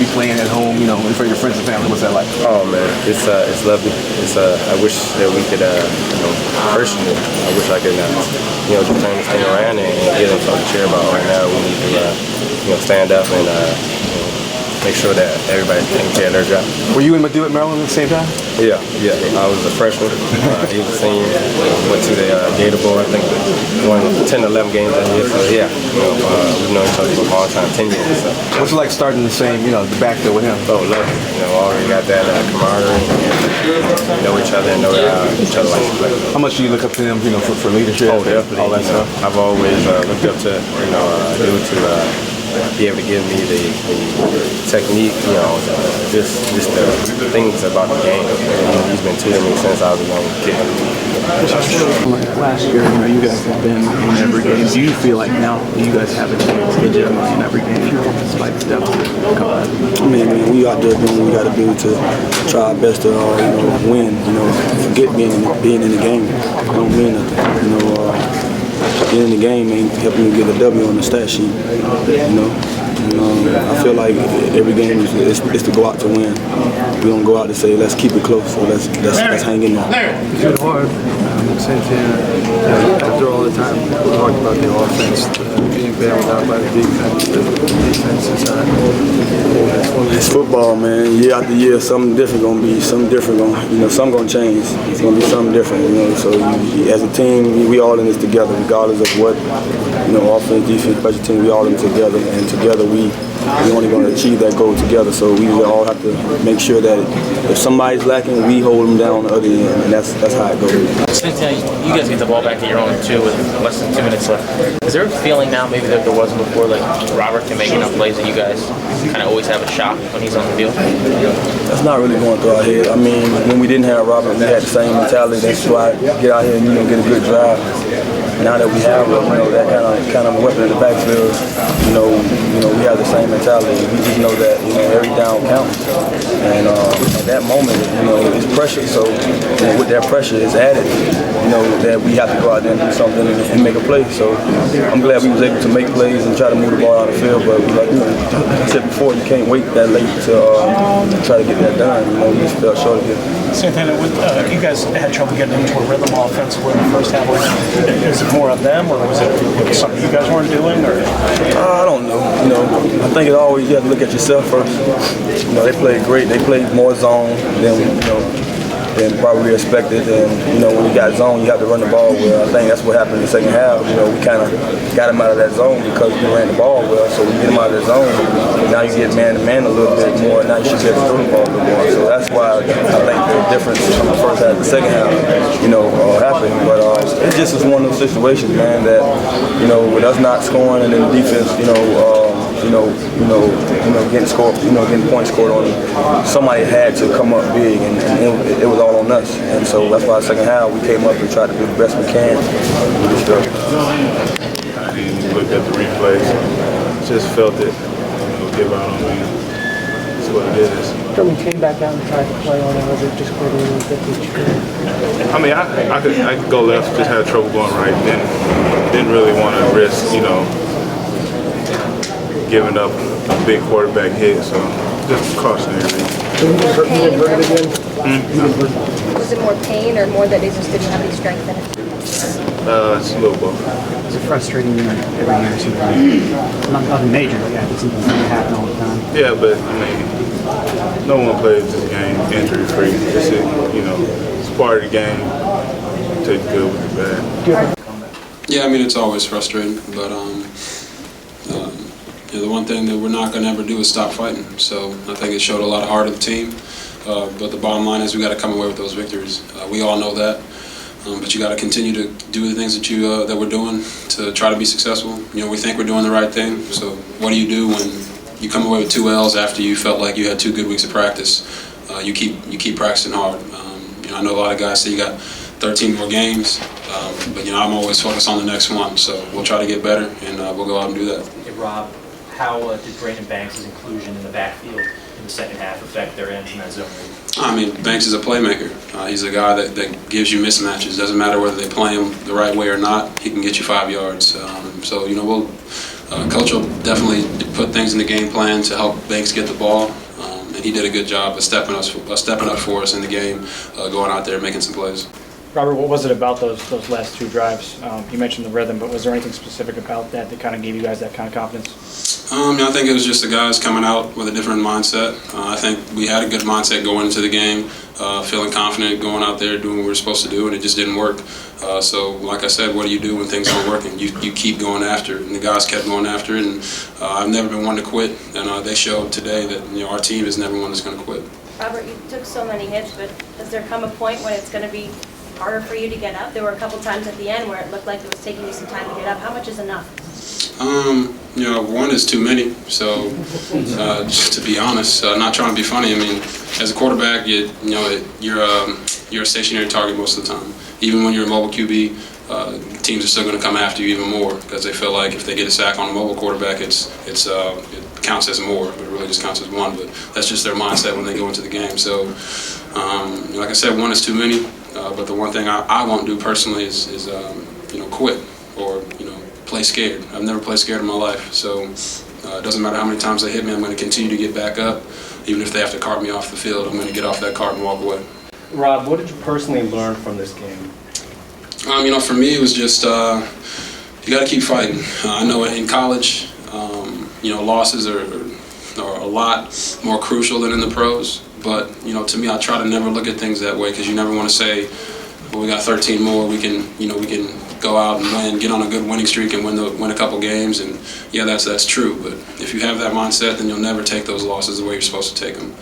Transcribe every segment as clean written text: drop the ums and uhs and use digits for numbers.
be playing at home, you know, in front of your friends and family? What's that like? Oh man, it's lovely. I wish that we could, personally, I wish I could, just turn this thing around and get them something to cheer about. Right now, we need to, stand up and make sure that everybody's taking care of their job. Were you in Maryland at the same time? Yeah. I was a freshman. He was a senior. Went to the Gator Bowl. I think won 10 or 11 games that year. So yeah, we've known each other for a long time, 10 years. So. What's it like starting the same, the backfield with him? Oh, love it. Already got that camaraderie and know each other and know each other like to play. How much do you look up to him, for leadership? Oh, definitely. All that stuff. I've always looked up to, him to be able to give me the technique, just the things about the game. He's been tutoring me since I was a young kid. Last year, you guys have been in every game. Do you feel like now you guys have a chance legitimately in every game, despite the depth of the I mean, we out there doing what we got to do to try our best to, win. Forget being in the game. It don't mean nothing. Being in the game ain't helping you get a W on the stat sheet. I feel like every game is to go out to win. We don't go out to say let's keep it close, so let's hang in there. It's been hard. Santana, after all the time we talked about the offense being bailed out by the defense. The defense is It's football, man. Year after year, something different gonna be, something gonna change. It's gonna be something different, So as a team, we all in this together, regardless of what, offense, defense, special team. We all in together, and together we only gonna achieve that goal together. So we all have to make sure that if somebody's lacking, we hold them down on the other end, and that's how it goes. Cincinnati, you guys get the ball back at your own 2 with less than 2 minutes left. Is there a feeling now, maybe that there wasn't before, like Robert can make enough plays that you guys kind of always have a shot when he's on the field? That's not really going through our head. I mean, when we didn't have Robert, we had the same mentality. That's why get out here and get a good drive. Now that we have that kind of weapon in the backfield, we have the same mentality. We just know that every down counts, and at that moment, it's pressure. So with that pressure, it's added. That we have to go out there and do something and make a play. So I'm glad we was able to make plays and try to move the ball out of the field. But like I said before, you can't wait that late to try to get that done. We just fell short of it. Santana, you guys had trouble getting into a rhythm offensively in the first half. Is it more of them, or was it something you guys weren't doing? Or I don't know. I think you have to look at yourself first. They played great. They played more zone than probably expected. And when you got zone, you have to run the ball well. I think that's what happened in the second half. We kind of got him out of that zone because we ran the ball well. So we get him out of the zone. Now you get man to man a little bit more. Now you should be able to throw the ball a little more. So that's why I think the difference from the first half to the second half, happened. But it just is one of those situations, man, that with us not scoring and then the defense, getting points scored on them, somebody had to come up big, and it was all on us. And so that's why the second half we came up and tried to do the best we can. I didn't look at the replays, just felt it, give out on me. That's what it is. Drummond came back out and tried to play on it, was it just clear to I mean, I could go left, just had trouble going right. Didn't really want to risk, giving up a big quarterback hit, so just cautionary. Was it more pain or more that they just didn't have any strength in it? It's a little both. Is it frustrating every year? Nothing major, but yeah, it doesn't happen all the time. Yeah, but I mean, no one plays this game injury-free. It's part of the game. Take the good with the bad. Yeah, I mean, it's always frustrating, but the one thing that we're not going to ever do is stop fighting. So I think it showed a lot of heart of the team. But the bottom line is we got to come away with those victories. We all know that. But you got to continue to do the things that we're doing to try to be successful. We think we're doing the right thing. So what do you do when you come away with 2 L's after you felt like you had 2 good weeks of practice? You keep practicing hard. I know a lot of guys say you got 13 more games, but I'm always focused on the next one. So we'll try to get better, and we'll go out and do that. Hey, Rob, how did Brandon Banks' inclusion in the backfield in the second half affect their ends in that zone? I mean, Banks is a playmaker. He's a guy that gives you mismatches. Doesn't matter whether they play him the right way or not. He can get you 5 yards. So Coach will definitely put things in the game plan to help Banks get the ball, and he did a good job of stepping up for us in the game, going out there making some plays. Robert, what was it about those last two drives? You mentioned the rhythm, but was there anything specific about that kind of gave you guys that kind of confidence? I think it was just the guys coming out with a different mindset. I think we had a good mindset going into the game, feeling confident, going out there, doing what we were supposed to do, and it just didn't work. So, like I said, what do you do when things aren't working? You keep going after it, and the guys kept going after it, and I've never been one to quit, and they showed today that our team is never one that's going to quit. Robert, you took so many hits, but does there come a point when it's going to be harder for you to get up? There were a couple times at the end where it looked like it was taking you some time to get up. How much is enough? One is too many. So, just to be honest, not trying to be funny. I mean, as a quarterback, you're a stationary target most of the time. Even when you're a mobile QB, teams are still going to come after you even more because they feel like if they get a sack on a mobile quarterback, it counts as more, but it really just counts as one. But that's just their mindset when they go into the game. So, like I said, one is too many. But the one thing I won't do personally is quit or play scared. I've never played scared in my life, so it doesn't matter how many times they hit me. I'm going to continue to get back up, even if they have to cart me off the field. I'm going to get off that cart and walk away. Rob, what did you personally learn from this game? For me, it was just you got to keep fighting. I know in college, losses are a lot more crucial than in the pros. But to me, I try to never look at things that way because you never want to say, "Well, we got 13 more. We can go out and win, get on a good winning streak, and win a couple games." And yeah, that's true. But if you have that mindset, then you'll never take those losses the way you're supposed to take them.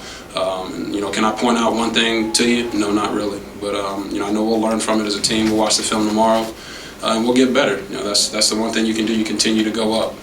Can I point out one thing to you? No, not really. But I know we'll learn from it as a team. We'll watch the film tomorrow, and we'll get better. That's the one thing you can do. You continue to go up.